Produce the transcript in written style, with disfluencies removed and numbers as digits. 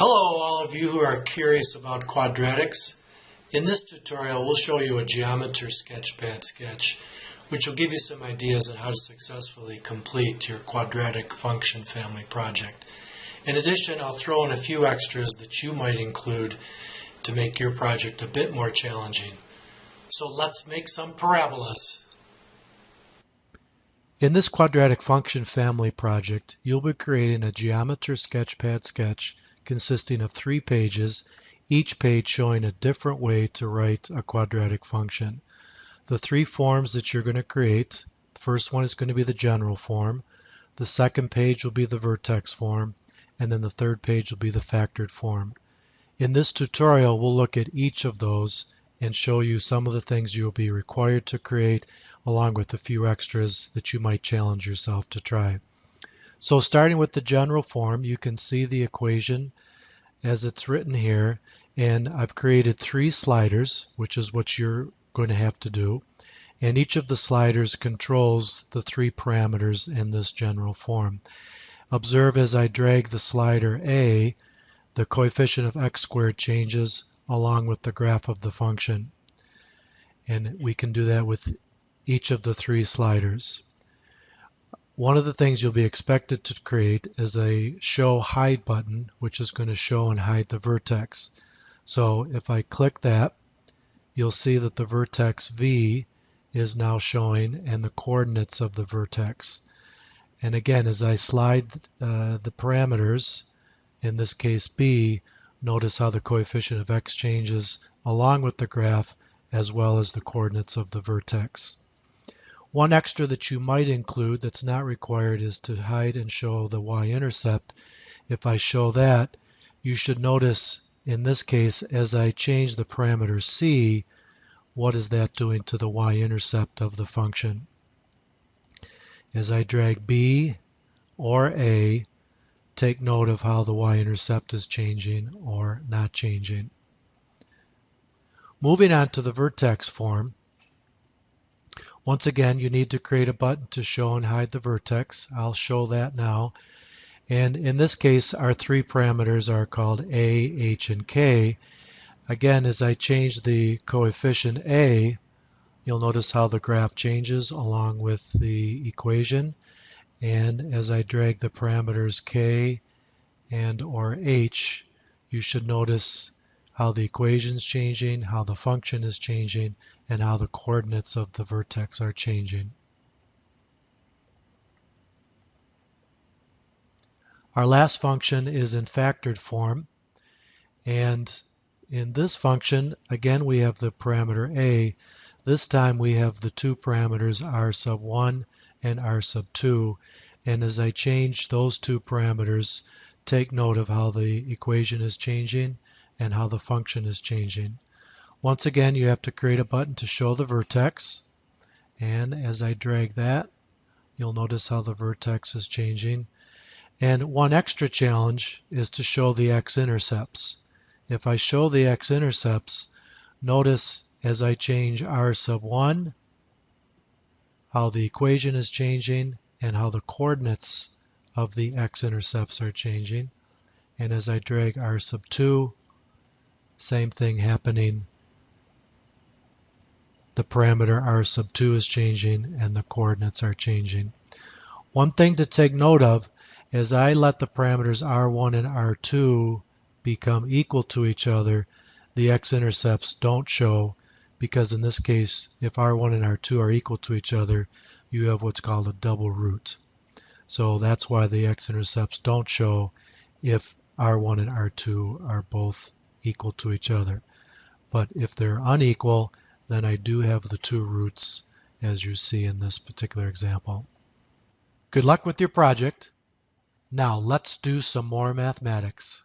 Hello, all of you who are curious about quadratics. In this tutorial, we'll show you a geometry sketchpad sketch, which will give you some ideas on how to successfully complete your quadratic function family project. In addition, I'll throw in a few extras that you might include to make your project a bit more challenging. So let's make some parabolas. In this quadratic function family project, you'll be creating a geometry sketchpad sketch consisting of 3 pages, each page showing a different way to write a quadratic function. The 3 forms that you're going to create, the first one is going to be the general form, the second page will be the vertex form, and then the third page will be the factored form. In this tutorial, we'll look at each of those and show you some of the things you'll be required to create, along with a few extras that you might challenge yourself to try. So starting with the general form, you can see the equation as it's written here, and I've created 3 sliders, which is what you're going to have to do, and each of the sliders controls the 3 parameters in this general form. Observe as I drag the slider A, the coefficient of x squared changes along with the graph of the function, and we can do that with each of the 3 sliders. One of the things you'll be expected to create is a show hide button, which is going to show and hide the vertex. So if I click that, you'll see that the vertex V is now showing and the coordinates of the vertex. And again, as I slide the parameters, in this case B, notice how the coefficient of x changes along with the graph as well as the coordinates of the vertex. One extra that you might include that's not required is to hide and show the y-intercept. If I show that, you should notice in this case, as I change the parameter c, what is that doing to the y-intercept of the function? As I drag b or a, take note of how the y-intercept is changing or not changing. Moving on to the vertex form, once again, you need to create a button to show and hide the vertex. I'll show that now. And in this case, our 3 parameters are called A, H, and K. Again, as I change the coefficient A, you'll notice how the graph changes along with the equation. And as I drag the parameters K and or H, you should notice how the equation is changing, how the function is changing, and how the coordinates of the vertex are changing. Our last function is in factored form, and in this function, again, we have the parameter a. This time we have the 2 parameters r sub 1 and r sub 2, and as I change those 2 parameters, take note of how the equation is changing and how the function is changing. Once again, you have to create a button to show the vertex, and as I drag that, you'll notice how the vertex is changing. And one extra challenge is to show the x-intercepts. If I show the x-intercepts, notice as I change r sub 1, how the equation is changing and how the coordinates of the x-intercepts are changing. And as I drag r sub 2, same thing happening. The parameter r sub 2 is changing and the coordinates are changing. One thing to take note of, as I let the parameters r1 and r2 become equal to each other, the x-intercepts don't show, because in this case, if r1 and r2 are equal to each other, you have what's called a double root. So that's why the x-intercepts don't show if r1 and r2 are both equal to each other. But if they're unequal, then I do have the 2 roots, as you see in this particular example. Good luck with your project. Now let's do some more mathematics.